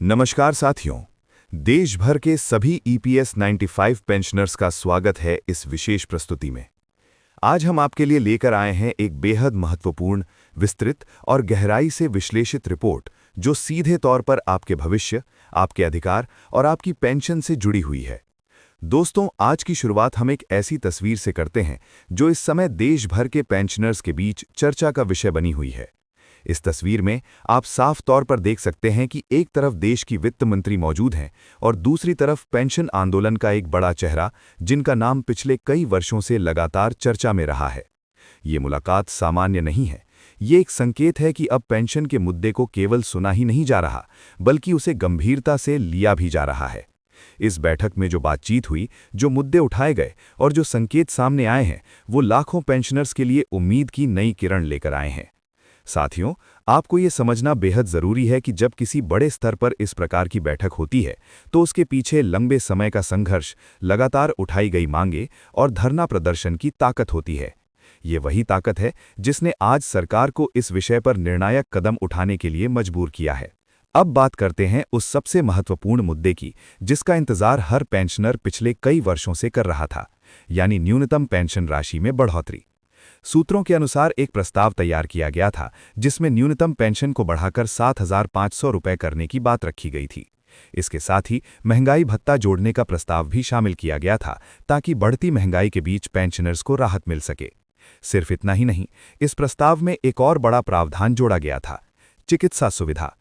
नमस्कार साथियों। देश भर के सभी ईपीएस 95 पेंशनर्स का स्वागत है इस विशेष प्रस्तुति में। आज हम आपके लिए लेकर आए हैं एक बेहद महत्वपूर्ण, विस्तृत और गहराई से विश्लेषित रिपोर्ट जो सीधे तौर पर आपके भविष्य, आपके अधिकार और आपकी पेंशन से जुड़ी हुई है। दोस्तों, आज की शुरुआत हम एक ऐसी तस्वीर से करते हैं जो इस समय देश भर के पेंशनर्स के बीच चर्चा का विषय बनी हुई है। इस तस्वीर में आप साफ तौर पर देख सकते हैं कि एक तरफ देश की वित्त मंत्री मौजूद हैं और दूसरी तरफ पेंशन आंदोलन का एक बड़ा चेहरा, जिनका नाम पिछले कई वर्षों से लगातार चर्चा में रहा है। ये मुलाकात सामान्य नहीं है। ये एक संकेत है कि अब पेंशन के मुद्दे को केवल सुना ही नहीं जा रहा, बल्कि उसे गंभीरता से लिया भी जा रहा है। इस बैठक में जो बातचीत हुई, जो मुद्दे उठाए गए और जो संकेत सामने आए हैं, वो लाखों पेंशनर्स के लिए उम्मीद की नई किरण लेकर आए हैं। साथियों, आपको ये समझना बेहद जरूरी है कि जब किसी बड़े स्तर पर इस प्रकार की बैठक होती है, तो उसके पीछे लंबे समय का संघर्ष, लगातार उठाई गई मांगें और धरना प्रदर्शन की ताकत होती है। ये वही ताकत है जिसने आज सरकार को इस विषय पर निर्णायक कदम उठाने के लिए मजबूर किया है। अब बात करते हैं उस सबसे महत्वपूर्ण मुद्दे की, जिसका इंतजार हर पेंशनर पिछले कई वर्षों से कर रहा था, यानी न्यूनतम पेंशन राशि में बढ़ोतरी। सूत्रों के अनुसार एक प्रस्ताव तैयार किया गया था जिसमें न्यूनतम पेंशन को बढ़ाकर 7,500 रुपये करने की बात रखी गई थी। इसके साथ ही महंगाई भत्ता जोड़ने का प्रस्ताव भी शामिल किया गया था, ताकि बढ़ती महंगाई के बीच पेंशनर्स को राहत मिल सके। सिर्फ इतना ही नहीं, इस प्रस्ताव में एक और बड़ा प्रावधान जोड़ा गया था, चिकित्सा सुविधा।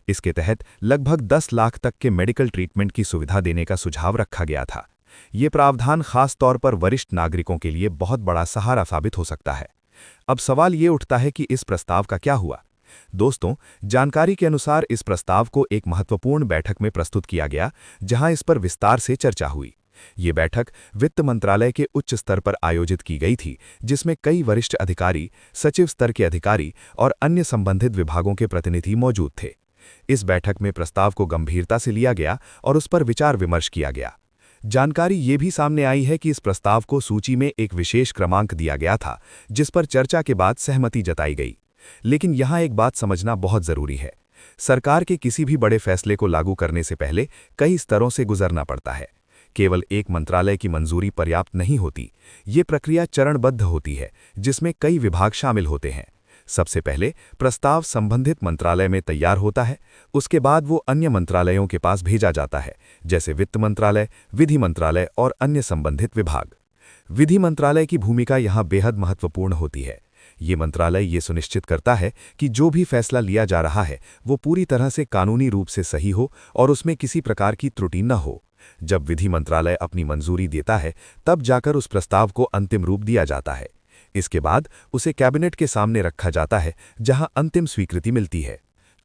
इसके तहत लगभग 10 लाख तक के मेडिकल ट्रीटमेंट की सुविधा देने का सुझाव रखा गया था। ये प्रावधान खास तौर पर वरिष्ठ नागरिकों के लिए बहुत बड़ा सहारा साबित हो सकता है। अब सवाल ये उठता है कि इस प्रस्ताव का क्या हुआ। दोस्तों, जानकारी के अनुसार इस प्रस्ताव को एक महत्वपूर्ण बैठक में प्रस्तुत किया गया, जहां इस पर विस्तार से चर्चा हुई। ये बैठक वित्त मंत्रालय के उच्च स्तर पर आयोजित की गई थी, जिसमें कई वरिष्ठ अधिकारी, सचिव स्तर के अधिकारी और अन्य संबंधित विभागों के प्रतिनिधि मौजूद थे। इस बैठक में प्रस्ताव को गंभीरता से लिया गया और उस पर विचार विमर्श किया गया। जानकारी ये भी सामने आई है कि इस प्रस्ताव को सूची में एक विशेष क्रमांक दिया गया था, जिस पर चर्चा के बाद सहमति जताई गई। लेकिन यहाँ एक बात समझना बहुत जरूरी है। सरकार के किसी भी बड़े फैसले को लागू करने से पहले कई स्तरों से गुजरना पड़ता है। केवल एक मंत्रालय की मंजूरी पर्याप्त नहीं होती। ये प्रक्रिया चरणबद्ध होती है, जिसमें कई विभाग शामिल होते हैं। सबसे पहले प्रस्ताव संबंधित मंत्रालय में तैयार होता है, उसके बाद वो अन्य मंत्रालयों के पास भेजा जाता है, जैसे वित्त मंत्रालय, विधि मंत्रालय और अन्य संबंधित विभाग। विधि मंत्रालय की भूमिका यहाँ बेहद महत्वपूर्ण होती है। ये मंत्रालय ये सुनिश्चित करता है कि जो भी फैसला लिया जा रहा है वो पूरी तरह से कानूनी रूप से सही हो और उसमें किसी प्रकार की त्रुटि न हो। जब विधि मंत्रालय अपनी मंजूरी देता है, तब जाकर उस प्रस्ताव को अंतिम रूप दिया जाता है। इसके बाद उसे कैबिनेट के सामने रखा जाता है, जहां अंतिम स्वीकृति मिलती है।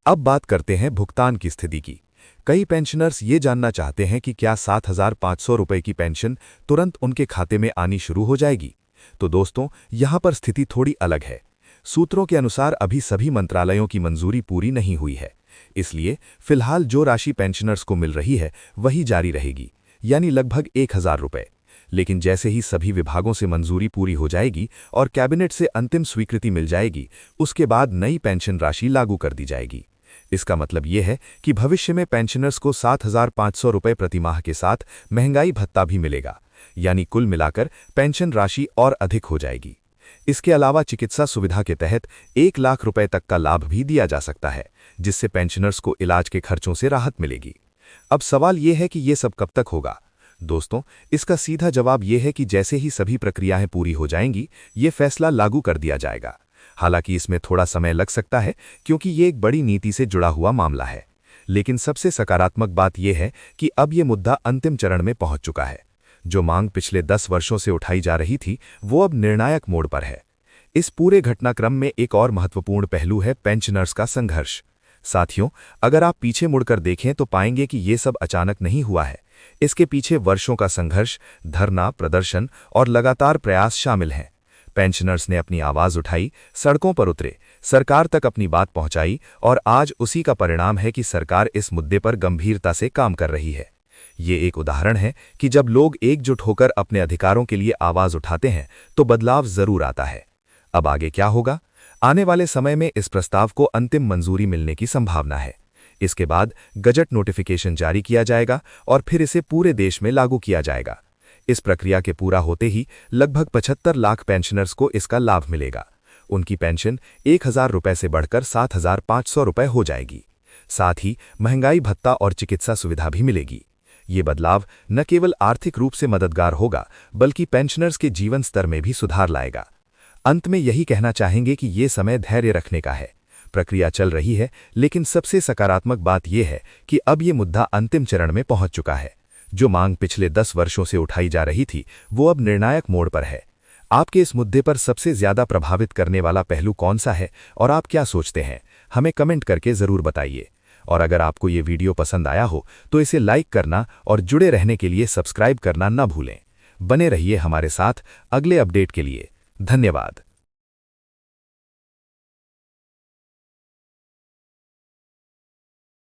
अब बात करते हैं भुगतान की स्थिति की। कई पेंशनर्स ये जानना चाहते हैं कि क्या 7,500 रुपये की पेंशन तुरंत उनके खाते में आनी शुरू हो जाएगी। तो दोस्तों, यहां पर स्थिति थोड़ी अलग है। सूत्रों के अनुसार अभी सभी मंत्रालयों की मंजूरी पूरी नहीं हुई है, इसलिए फिलहाल जो राशि पेंशनर्स को मिल रही है वही जारी रहेगी, यानी लगभग 1,000 रुपये। लेकिन जैसे ही सभी विभागों से मंजूरी पूरी हो जाएगी और कैबिनेट से अंतिम स्वीकृति मिल जाएगी, उसके बाद नई पेंशन राशि लागू कर दी जाएगी। इसका मतलब ये है कि भविष्य में पेंशनर्स को 7,500 रुपये प्रति माह के साथ महंगाई भत्ता भी मिलेगा, यानी कुल मिलाकर पेंशन राशि और अधिक हो जाएगी। इसके अलावा चिकित्सा सुविधा के तहत 1 लाख रुपए तक का लाभ भी दिया जा सकता है, जिससे पेंशनर्स को इलाज के खर्चों से राहत मिलेगी। अब सवाल ये है कि ये सब कब तक होगा। दोस्तों, इसका सीधा जवाब यह है कि जैसे ही सभी प्रक्रियाएं पूरी हो जाएंगी, ये फैसला लागू कर दिया जाएगा। हालांकि इसमें थोड़ा समय लग सकता है, क्योंकि ये एक बड़ी नीति से जुड़ा हुआ मामला है। लेकिन सबसे सकारात्मक बात यह है कि अब ये मुद्दा अंतिम चरण में पहुंच चुका है। जो मांग पिछले 10 वर्षों से उठाई जा रही थी, वो अब निर्णायक मोड़ पर है। इस पूरे घटनाक्रम में एक और महत्वपूर्ण पहलू है पेंशनर्स का संघर्ष। साथियों, अगर आप पीछे मुड़कर देखें तो पाएंगे कि ये सब अचानक नहीं हुआ है। इसके पीछे वर्षों का संघर्ष, धरना, प्रदर्शन और लगातार प्रयास शामिल हैं। पेंशनर्स ने अपनी आवाज उठाई, सड़कों पर उतरे, सरकार तक अपनी बात पहुंचाई और आज उसी का परिणाम है कि सरकार इस मुद्दे पर गंभीरता से काम कर रही है। ये एक उदाहरण है कि जब लोग एकजुट होकर अपने अधिकारों के लिए आवाज उठाते हैं तो बदलाव जरूर आता है। अब आगे क्या होगा? आने वाले समय में इस प्रस्ताव को अंतिम मंजूरी मिलने की संभावना है। इसके बाद गजट नोटिफिकेशन जारी किया जाएगा और फिर इसे पूरे देश में लागू किया जाएगा। इस प्रक्रिया के पूरा होते ही लगभग 75 लाख पेंशनर्स को इसका लाभ मिलेगा। उनकी पेंशन 1000 रुपये से बढ़कर 7500 रुपये हो जाएगी। साथ ही महंगाई भत्ता और चिकित्सा सुविधा भी मिलेगी। ये बदलाव न केवल आर्थिक रूप से मददगार होगा बल्कि पेंशनर्स के जीवन स्तर में भी सुधार लाएगा। अंत में यही कहना चाहेंगे कि ये समय धैर्य रखने का है। प्रक्रिया चल रही है, लेकिन सबसे सकारात्मक बात यह है कि अब ये मुद्दा अंतिम चरण में पहुंच चुका है। जो मांग पिछले 10 वर्षों से उठाई जा रही थी वो अब निर्णायक मोड़ पर है। आपके इस मुद्दे पर सबसे ज्यादा प्रभावित करने वाला पहलू कौन सा है और आप क्या सोचते हैं, हमें कमेंट करके जरूर बताइए। और अगर आपको ये वीडियो पसंद आया हो तो इसे लाइक करना और जुड़े रहने के लिए सब्सक्राइब करना न भूलें। बने रहिए हमारे साथ अगले अपडेट के लिए। धन्यवाद।